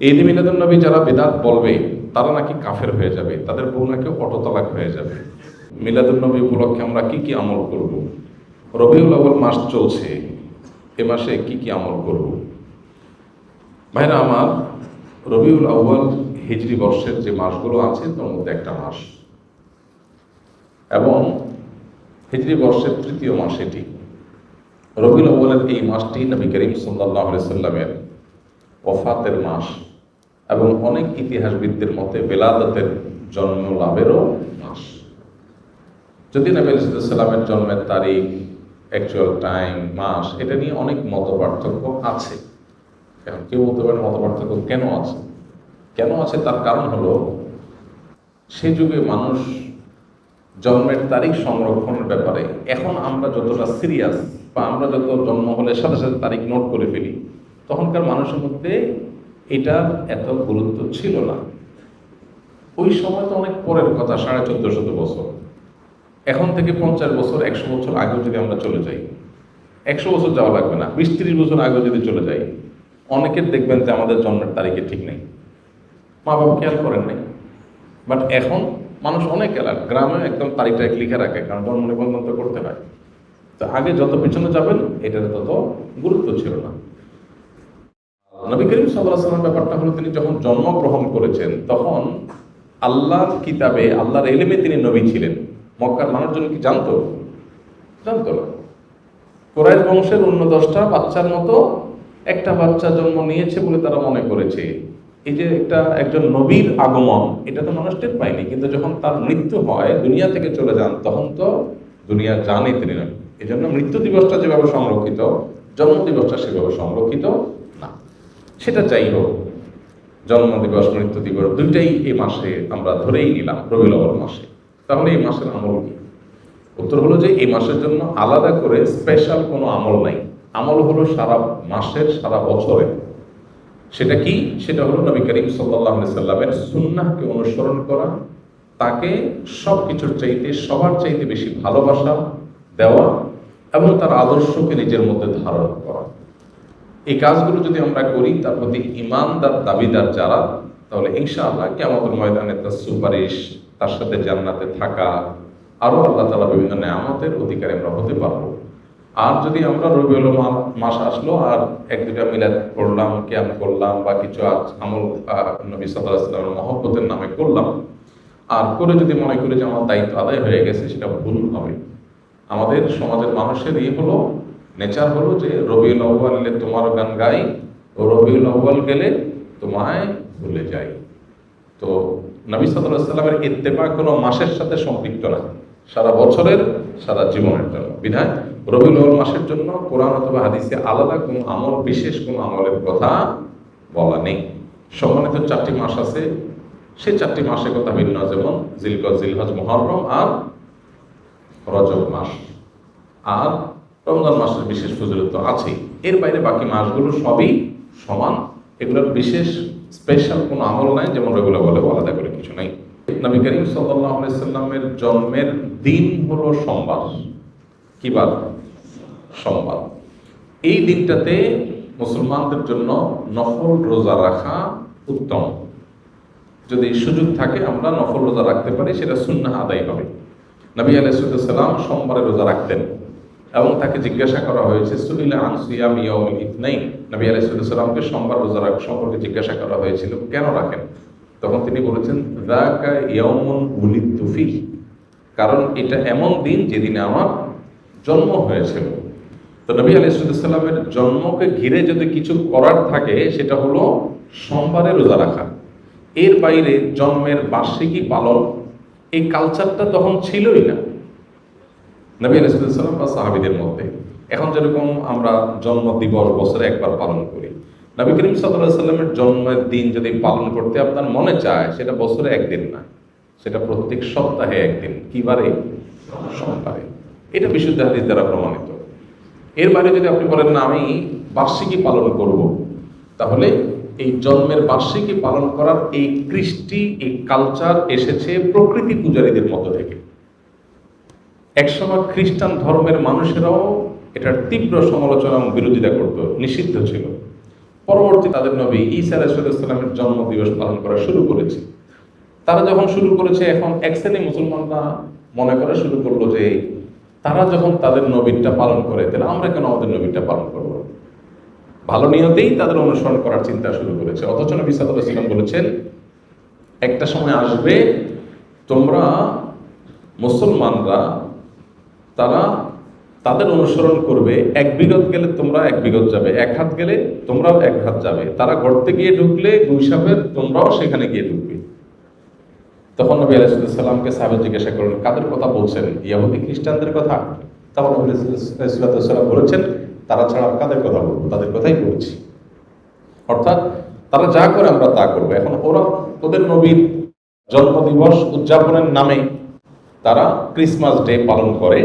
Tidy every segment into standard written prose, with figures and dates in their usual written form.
ঈদ মিলাদুন নবী যারা বিদআত বলবে তারা নাকি কাফের হয়ে যাবে, তাদের বউ নাকি অটোতালাক হয়ে যাবে। মিলাদুন নবী উপলক্ষে আমরা কি কি আমল করব? রবিউল আউয়াল মাস চলছে, এ মাসে কি কি আমল করব? ভাইরা আমার, রবিউল আউয়াল হিজরি বর্ষের যে মাসগুলো আছে তার মধ্যে একটা মাস, এবং হিজরি বর্ষের তৃতীয় মাস এটি। রবিউল আউয়ালের এই মাসটি নবী করিম সাল্লাল্লাহু আলাইহি সাল্লামের ওফাতের মাস, এবং অনেক ইতিহাসবিদদের মতে বেলাদতের জন্ম লাভেরও মাস। যদি নবী আলাইহিস সালামের জন্মের তারিখ, অ্যাকচুয়াল টাইম, মাস, এটা নিয়ে অনেক মত পার্থক্য আছে। এখন কেউ বলতে পারেন মত পার্থক্য কেন আছে? কেন আছে তার কারণ হলো, সে যুগে মানুষ জন্মের তারিখ সংরক্ষণের ব্যাপারে এখন আমরা যতটা সিরিয়াস, বা আমরা যত জন্ম হলে সাথে সাথে তারিখ নোট করে ফেলি, তখনকার মানুষের মধ্যে এটার এত গুরুত্ব ছিল না। ওই সময় তো অনেক পরের কথা, 1450 বছর। এখন থেকে 50 বছর, 100 বছর আগেও যদি আমরা চলে যাই, 100 বছর যাওয়া লাগবে না, 20-30 বছর আগেও যদি চলে যাই, অনেকের দেখবেন যে আমাদের জন্মের তারিখে ঠিক নেই, মা বাবা খেয়াল করেন নাই। বাট এখন মানুষ অনেক এলাকা গ্রামে একদম তারিখটা লিখে রাখে, কারণ জন্ম নিবন্ধন তো করতে হয়। তো আগে যত পিছনে যাবেন এটার তত গুরুত্ব ছিল না। নবী করিম সাল্লাল্লাহু আলাইহি ওয়াসাল্লাম ব্যাপারটা হলো, তিনি যখন জন্মগ্রহণ করেছেন তখন আল্লাহর কিতাবে, আল্লাহর ইলমে তিনি নবী ছিলেন। মক্কার মানুষজন কি জানতো? জানতো না। কুরাইশ বংশের অন্য 10টা বাচ্চার মতো একটা বাচ্চা জন্ম নিয়েছে বলে তারা মনে করেছে। এই যে একজন নবীর আগমন, এটা তো মানুষ টের পায়নি, কিন্তু যখন তার মৃত্যু হয়, দুনিয়া থেকে চলে যান, তখন তো দুনিয়া জানে তিনি নন। এই জন্য মৃত্যু দিবসটা যেভাবে সংরক্ষিত, জন্ম দিবসটা সেভাবে সংরক্ষিত না। সেটা যাই হোক, জন্ম দিবস, মৃত্যু দিবস দুইটাই এই মাসে আমরা ধরেই নিলাম, রবিউল আউয়াল মাসে। তাহলে এই মাসের আমল কি? উত্তর হলো যে এই মাসের জন্য আলাদা করে স্পেশাল কোনো আমল নাই। আমল হলো সারা মাসের, সারা বছরে। সেটা কি? সেটা হলো নবী করিম সাল্লাল্লাহু আলাইহি সাল্লামের সুন্নাহকে অনুসরণ করা, তাকে সব কিছুর চাইতে, সবার চাইতে বেশি ভালোবাসা দেওয়া, এবং তার আদর্শকে নিজের মধ্যে ধারণ করা। এই কাজগুলো যদি আমরা করি, তার প্রতি ঈমানদার দাবিদার যারা, তাহলে ইনশাআল্লাহ কিয়ামতের ময়দানে তার সুপারিশ, তার সাথে জান্নাতে থাকা, আরো আল্লাহ তাআলা বিভিন্ন নেয়ামতের অধিকারী আমরা হতে পারবো। আর যদি আমরা রবিউল মাস আসলো আর 1-2টা মিলাদ পড়লাম, কিয়াম করলাম, বা কিছু আমল নবী সাল্লাল্লাহু আলাইহি ওয়াসাল্লামের মহব্বতের নামে করলাম, আর করে যদি মনে করি যে আমার দায়িত্ব আদায় হয়ে গেছে, সেটা ভুল হবে। আমাদের সমাজের মানুষের হলো নেচার হলো যে রবিউল আউয়াল এলে তোমার গান গাই, ও রবিউল আউয়াল গেলে তোমায় ভুলে যাই। তো নবী সাল্লাল্লাহু আলাইহি ওয়াসাল্লামের ইত্তেবা কোনো মাসের সাথে সম্পৃক্ত না, সারা বছরের, সারা জীবনের জন্য। বিধায় রবিউল আউয়াল মাসের জন্য কোরআন অথবা হাদিসে আলাদা কোনো আমল, বিশেষ কোনো আমলের কথা বলা নেই। সম্মানিত 4টি মাস আছে, সেই 4টি মাসের কথা ভিন্ন, যেমন জিলকদ, জিলহজ, মুহররম আর রজব মাস, আর রমজান মাসের বিশেষ ফজিলত আছেই। এর বাইরে বাকি মাসগুলো সবই সমান, এগুলোর বিশেষ স্পেশাল কোনো আমল নাই, যেমন রবিউল আউয়ালে আলাদা করে কিছু নাই। নবী করিম সাল্লাল্লাহু আলাইহি সাল্লামের জন্মের দিন হলো সোমবার। কি বার? সোমবার। এই দিনটাতে মুসলমানদের জন্য নফল রোজা রাখা উত্তম। যদি সুযোগ থাকে আমরা নফল রোজা রাখতে পারি, সেটা সুন্নাহ আদায় হবে। নবী আলাইহিস সালাম সোমবারে রোজা রাখতেন, এবং তাকে জিজ্ঞাসা করা হয়েছে, সুইলা আন সিয়াম ইয়াউমিল ইথনাইন, নবী আলাইহিস সালামকে সোমবার রোজা রাখা সম্পর্কে জিজ্ঞাসা করা হয়েছিল, কেন রাখেন? তখন তিনি বলেছেন, যাকা ইয়াউমুন উলিদতু ফিহি, কারণ এটা এমন দিন যেদিনে আমার জন্ম হয়েছিল। তো নবী আলাইহিস সালামের জন্মকে ঘিরে যদি কিছু করার থাকে, সেটা হলো সোমবারে রোজা রাখা। এর বাইরে জন্মের বার্ষিকী পালন, এই কালচারটা তখন ছিলই না নবী আলাইহিস সালাম বা সাহাবীদের মধ্যে। এখন যেরকম আমরা জন্ম দিবস বছরে একবার পালন করি, নবী করিম সাল্লাল্লাহু আলাইহি সাল্লামের জন্মের দিন যদি পালন করতে আপনার মনে চায়, সেটা বছরে একদিন না, সেটা প্রত্যেক সপ্তাহে একদিন। কি বারে? সোমবারে। এটা বিশুদ্ধ হাদিস দ্বারা প্রমাণিত। এর বাইরে যদি আপনি বলেন না আমি বার্ষিকী পালন করব, তাহলে এই জন্মের বার্ষিকী পালন করার এই কৃষ্টি, এই কালচার এসেছে প্রকৃতি পূজারীদের মধ্য থেকে। একসময় খ্রিস্টান ধর্মের মানুষেরাও এটার তীব্র সমালোচনা এবং বিরোধিতা করত, নিষিদ্ধ ছিল। পরবর্তী তাদের নবী ঈসা আলাইহিস সালামের জন্ম দিবস পালন করা শুরু করেছে। তারা যখন শুরু করেছে, এখন এক শ্রেণী মুসলমানরা মনে করা শুরু করলো যে তারা যখন তাদের নবীটা পালন করে, তাহলে আমরা কেন আমাদের নবীটা পালন করবো? ভালো নিয়তেই তাদের অনুসরণ করার চিন্তা শুরু করেছে। অথচ নবী সাল্লাল্লাহু আলাইহি ওয়াসাল্লাম বলেছেন, একটা সময় আসবে তোমরা মুসলমানরা তারা তাদের অনুসরণ করবে, 1 বিঘত গেলে তোমরা 1 বিঘত যাবে, 1 হাত গেলে তোমরাও 1 হাত যাবে, তারা গর্তে গিয়ে ঢুকলে 2 সাপের তোমরাও সেখানে গিয়ে ঢুকবে। তখন নবী আলাইহিস সালামকে সাহাবায়ে জিজ্ঞাসা করলেন, কাদের কথা বলছেন? ইহুদি খ্রিস্টানদের কথা? তখন নবী আলাইহিস সালাম বলেছেন, তারা ছাড়া কাদের কথা বলবো? তাদের কথাই বলছি। অর্থাৎ তারা যা করে আমরা তা করবো। এখন ওদের নবীর জন্মদিবস উদযাপনের নামে তারা ক্রিসমাস ডে পালন করে,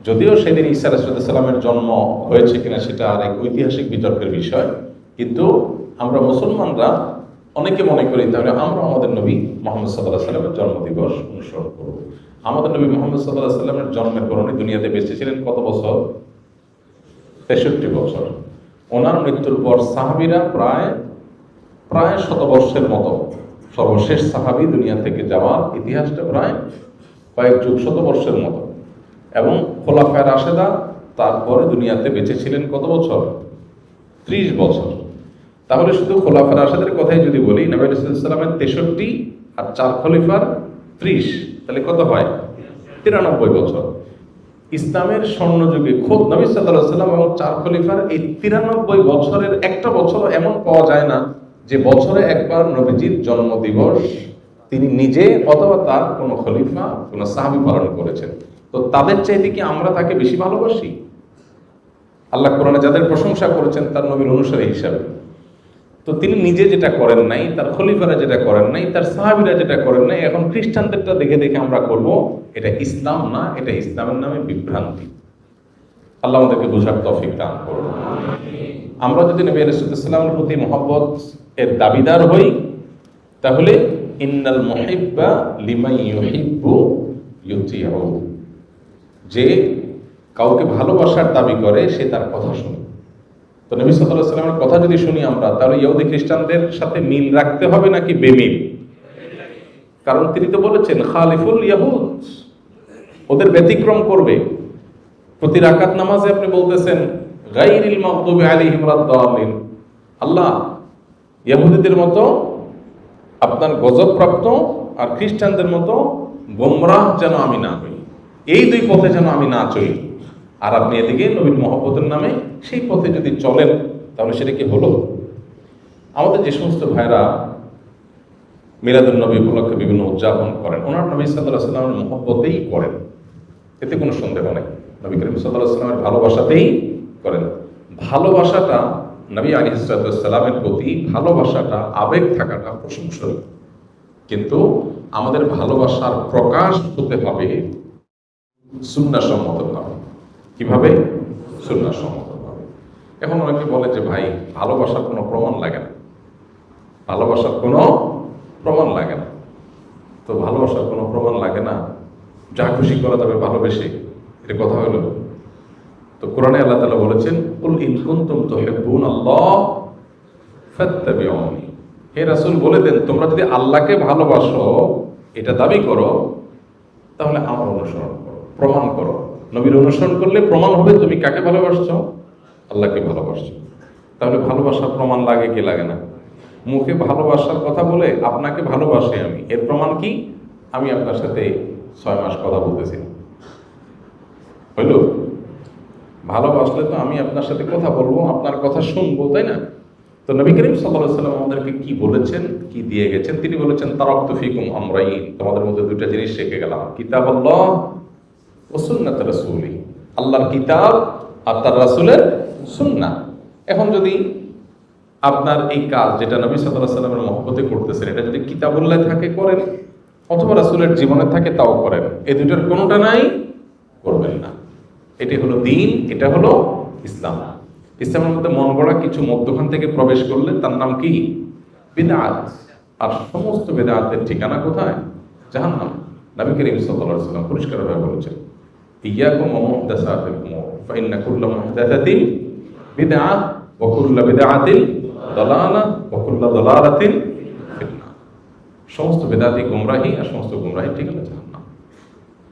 যদিও সেদিন ঈসা আলাইহিস সালামের জন্ম হয়েছে কিনা সেটা আর এক ঐতিহাসিক বিতর্কের বিষয়, কিন্তু আমরা মুসলমানরা অনেকে মনে করি তাহলে আমরা আমাদের নবী মুহাম্মদ সাল্লাল্লাহু আলাইহি ওয়াসাল্লামের জন্মদিবস অনুসরণ করব। আমাদের নবী মুহাম্মদ সাল্লাল্লাহু আলাইহি ওয়াসাল্লামের জন্মের পর উনি দুনিয়াতে বেঁচে ছিলেন কত বছর? 63 বছর। ওনার মৃত্যুর পর সাহাবীরা প্রায় 100 বর্ষের মতো, সর্বশেষ সাহাবী দুনিয়া থেকে যাওয়ার ইতিহাসটা প্রায় কয়েক যুগ, 100 বর্ষের মতো। এবং খোলাফায়ে রাশেদা তারপরে দুনিয়াতে বেঁচে ছিলেন কত বছর? 30 বছর। তাহলে শুধু খোলাফায়ে রাশেদের কথাই যদি বলি, নবী আলাইহিস সালামের 63 আর 4 খলিফার 30, তাহলে কত হয়? 93 বছর। ইসলামের স্বর্ণযুগে খোদ নবী সাল্লাল্লাহু আলাইহি ওয়াসাল্লাম এবং 4 খলিফার এই 93 বছরের একটা বছর এমন পাওয়া যায় না যে বছরে একবার নবীজির জন্মদিবস তিনি নিজে অথবা তার কোনো খলিফা, কোনো সাহাবী পালন করেছেন। তো তাদের চাইতে কি আমরা তাকে বেশি ভালোবাসি? আল্লাহ কোরআনে যাদের প্রশংসা করেছেন তার নবীর অনুসারী হিসাবে, তো তিনি নিজে যেটা করেন নাই, তার খলিফারা যেটা করেন নাই, তার সাহাবীরা যেটা করেন নাই, এখন খ্রিস্টানদেরটা দেখে দেখে আমরা করব, এটা ইসলাম না, এটা ইসলামের নামে বিভ্রান্তি। আল্লাহ আমাদেরকে বোঝার তৌফিক দান করুন। আমরা যদি নবী আলাইহিস সালামের প্রতি মহব্বত এর দাবিদার হই, তাহলে ইন্নাল মুহিব্বা লিমান ইউহিব্বু ইউতিউ, যে কাউকে ভালোবাসার দাবি করে সে তার কথা শুনে। তো নবী সাল্লাল্লাহু আলাইহি ওয়াসাল্লামের কথা যদি শুনি আমরা, তাহলে ইহুদি খ্রিস্টানদের সাথে মিল রাখতে হবে নাকি বেমিল? কারণ তিনি তো বলেছেন খালিফুল ইয়াহুদ, ওদের ব্যতিক্রম করবে। প্রতি রাকাত নামাজে আপনি বলতেছেন গায়রিল মাগদুবি আলাইহিম ওয়াদ-দাল্লিন, আল্লাহ ইহুদিদের মতো আপনার গজবপ্রাপ্ত আর খ্রিস্টানদের মতো গোমরাহ যেন আমি না হই, এই 2 পথে যেন আমি না চলি। আর আপনি এদিকে নবীর মহব্বতের নামে সেই পথে যদি চলেন, তাহলে সেটা কি হলো? আমাদের যে সমস্ত ভাইরা মিলাদুন নবী উপলক্ষে বিভিন্ন উদযাপন করেন, ওনার নবী সাল্লাল্লাহু আলাইহি ওয়াসাল্লামের মহব্বতেই করেন, এতে কোনো সন্দেহ নেই। নবী করিম সাল্লাল্লাহু আলাইহি ওয়াসাল্লামের ভালোবাসাতেই করেন। ভালোবাসাটা নবী আলাইহিস সালামের প্রতি ভালোবাসাটা, আবেগ থাকাটা প্রশংসনীয়, কিন্তু আমাদের ভালোবাসার প্রকাশ হতে হবে সুন্নাহ সম্মতভাবে। কিভাবে? সুন্নাহ সম্মতভাবে। এখন অনেকে বলে যে ভাই ভালোবাসার কোনো প্রমাণ লাগে না, ভালোবাসার কোনো প্রমাণ লাগে না। তো ভালোবাসার কোনো প্রমাণ লাগে না, যা খুশি করা যাবে ভালোবেসে, এটা কথা হলো? তো কোরআনে আল্লাহ তাআলা বলেছেন, কুল ইন কুনতুম তুহিব্বুনাল্লাহ ফাত্তাবিউনি, হে রাসূল বলে দেন তোমরা যদি আল্লাহকে ভালোবাসো এটা দাবি করো, তাহলে আমার অনুসরণ করো, প্রমাণ করো। নবীর অনুসরণ করলে প্রমাণ হবে তুমি কাকে ভালোবাসছো? আল্লাহকে ভালোবাসছো। তাহলে ভালোবাসার প্রমাণ লাগে কি লাগে না? মুখে ভালোবাসার কথা বলে আপনাকে ভালোবাসি আমি, এর প্রমাণ কি? আমি আপনার সাথে 6 মাস কথা বলতেছি, হইল? ভালোবাসলে তো আমি আপনার সাথে কথা বলবো, আপনার কথা শুনবো, তাই না? তো নবী করিম সাল্লাল্লাহু আলাইহি ওয়াসাল্লাম আমাদেরকে কি বলেছেন, কি দিয়ে গেছেন? তিনি বলেছেন তারাকতু ফিকুম আমরাইন, তোমাদের মধ্যে 2টা জিনিস রেখে গেলাম, কিতাবুল্লাহ ওয়া সুন্নাত রাসূলি, আল্লাহর কিতাব আর তার রাসূলের সুন্নাহ। এখন যদি আপনার এই কাজ যেটা নবী সাল্লাল্লাহু আলাইহি ওয়াসাল্লামের মহব্বতে করতেছেন, এটা যদি কিতাবুল্লাহ থাকে করেন, অথবা রাসূলের জীবনে থাকে তাও করেন, এই দুটোর কোনোটা নাই করবেন না। এটি হলো দ্বীন, এটা হলো ইসলাম। ইসলামের মধ্যে মন গড়া কিছু মধ্যখান থেকে প্রবেশ করলে তার নাম কি? বিদআত। আর সমস্ত বিদআতের ঠিকানা কোথায়? জাহান্নাম। নবী করিম সাল্লাল্লাহু আলাইহি ওয়াসাল্লাম পরিষ্কারভাবে বলেছেন, ইয়াকুম ওয়া মুহদাসাতিল উমুর ফা ইন্না কুল্লা মুহদাসাতিন বিদআহ ওয়া কুল্লু বিদআতিন দালালা ওয়া কুল্লু দালালাতিন ফিন্নার। সমস্ত বিদআতি গুমরাহি, আর সমস্ত গুমরাহি ঠিকানা জাহান্নাম।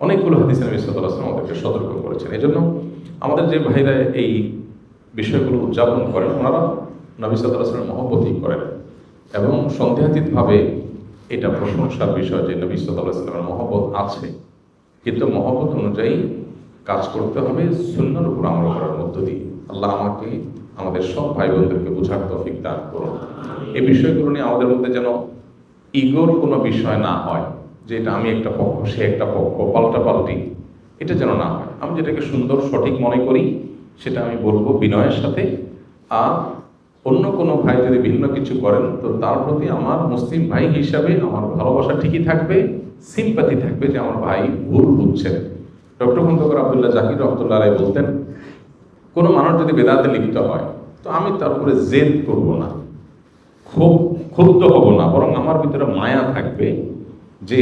অনেকগুলো হাদিসে নবী সাল্লাল্লাহু আলাইহি ওয়াসাল্লাম আমাদেরকে সতর্ক করেছেন। এজন্য আমাদের যে ভাইরা এই বিষয়গুলো উদযাপন করেন, ওনারা নবী সাল্লাল্লাহু আলাইহি ওয়াসাল্লামের মহব্বতই করেন এবং সন্দেহাতীতভাবে এটা প্রশংসার বিষয় যে নবী সাল্লাল্লাহু আলাইহি ওয়াসাল্লামের মহব্বত আছে, কিন্তু মহব্বত অনুযায়ী কাজ করতে হবে সুন্নাহর উপর আমল করার মধ্য দিয়ে। আল্লাহ আমাকে আমাদের সব ভাই বোনদেরকে বোঝার তৌফিক দান করুন। এই বিষয়গুলো নিয়ে আমাদের মধ্যে যেন ইগোর কোনো বিষয় না হয়, যে এটা আমি একটা পক্ষ সে একটা পক্ষ, পাল্টাপাল্টি, এটা যেন না হয়। আমি যেটাকে সুন্দর সঠিক মনে করি সেটা আমি বলবো বিনয়ের সাথে। আর অন্য কোনো ভাই যদি ভিন্ন কিছু করেন তো তার প্রতি আমার মুসলিম ভাই হিসাবে আমার ভালোবাসা ঠিকই থাকবে, সিম্পাথি থাকবে যে আমার ভাই ভুল বুঝছেন। ডক্টর খন্দকার আব্দুল্লাহ জাকির রহমতুল্লাহ আলাইহি বলতেন, কোনো মানুষ যদি বেদাতে লিপ্ত হয় তো আমি তার উপরে জেদ করব না, খুব ক্ষুব্ধ হব না, বরং আমার ভিতরে মায়া থাকবে যে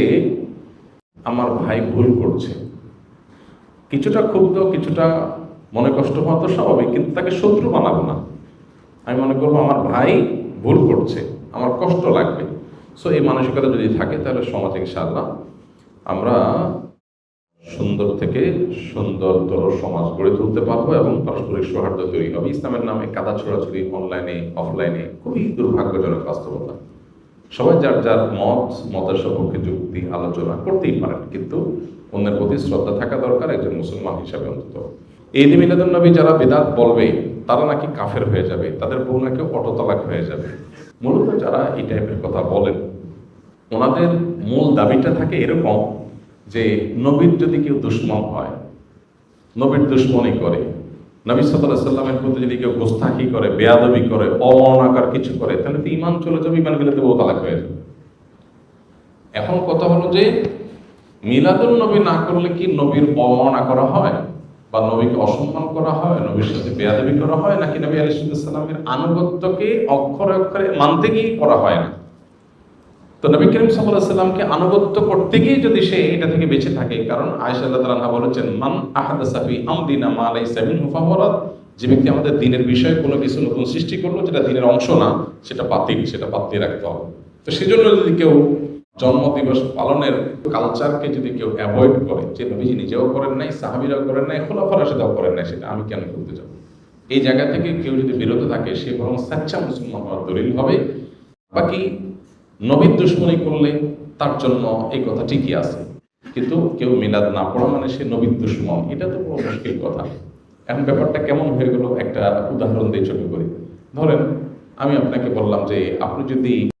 আমার ভাই ভুল করছে। কিছুটা ক্ষুব্ধ, কিছুটা মনে কষ্ট হওয়া তো স্বাভাবিক, কিন্তু তাকে শত্রু বানাবো না। আমি মনে করবো আমার ভাই ভুল করছে, আমার কষ্ট লাগবে। সো এই মানসিকতা যদি থাকে তাহলে সমাজে ইনশাআল্লাহ আমরা সুন্দর থেকে সুন্দরতর সমাজ গড়ে তুলতে পারবো এবং পারস্পরিক সৌহার্দ্য তৈরি হবে। ইসলামের নামে কাদা ছড়াছড়ি অনলাইনে অফলাইনে খুবই দুর্ভাগ্যজনক বাস্তবতা। সবাই যার যার মতের সপক্ষে যুক্তি আলোচনা করতেই পারেন, কিন্তু অন্যের প্রতি শ্রদ্ধা থাকা দরকার একজন মুসলমান হিসাবে। অন্তত ঈদ মিলাদুন নবী যারা বিদআত বলবে তারা নাকি কাফের হয়ে যাবে, তাদের বউ নাকি অটোতালাক হয়ে যাবে। মূলত যারা এই টাইপের কথা বলেন ওনাদের মূল দাবিটা থাকে এরকম যে নবীর যদি কেউ দুশ্মন হয়, নবীর দুশ্মনী করে, নবী সাল্লাল্লাহু আলাইহি সাল্লামের প্রতি যদি কেউ গোস্তাখি করে, বেয়াদবি করে, অমর্যাদাকর কিছু করে, তাহলে তো ঈমান চলে যাবে, ঈমান গেলে তো বউ তালাক হয়ে যাবে। এখন কথা হলো যে মিলাদুন নবী না করলে কি নবীর অবমাননা করা হয় বা নবীকে অসম্মান করা হয়, নবীর সাথে বেয়াদবি করা হয়, নাকি নবী আলাইহিস সালামের আনুগত্যকে অক্ষরে অক্ষরে মানতে গিয়ে করা হয় না? তো নবী করিম সাল্লাল্লাহু আলাইহি সাল্লামকে আনুগত্য করতে গিয়ে যদি সে এটা থেকে বেঁচে থাকে, কারণ আয়েশা রাদিয়াল্লাহু আনহা বলেছেন, মান আহাদাসা ফি আমরিনা মা লাইসা মিনহু ফাহুয়া রাদ। যে ব্যক্তি আমাদের দ্বীনের বিষয়ে কোনো কিছু নতুন সৃষ্টি করলো যেটা দ্বীনের অংশ না, সেটা বাতিল, সেটা বাদ দিয়ে রাখতে হবে। তো সেজন্য যদি কেউ জন্মদিবস পালনের কালচারকে যদি কেউ অ্যাভয়েড করে, যে নবীজি নিজেও করেন নাই, সাহাবীরাও করেন নাই, খোলাফা রাশিদাও করেন নাই, সেটা আমি কেন করতে যাব, এই জায়গা থেকে কেউ যদি বিরত থাকে সে বরং সাচ্চা মুসলমান হওয়ার দলিল হবে। বাকি নবীর দুশ্মনী করলে তার জন্য এই কথা ঠিকই আছে, কিন্তু কেউ মিলাদ না পড়া মানে সে নবীর দুশ্মন, এটা তো বড় মুশকিল কথা। এখন ব্যাপারটা কেমন হয়ে গেল একটা উদাহরণ দিয়ে ছোট করে। ধরেন আমি আপনাকে বললাম যে আপনি যদি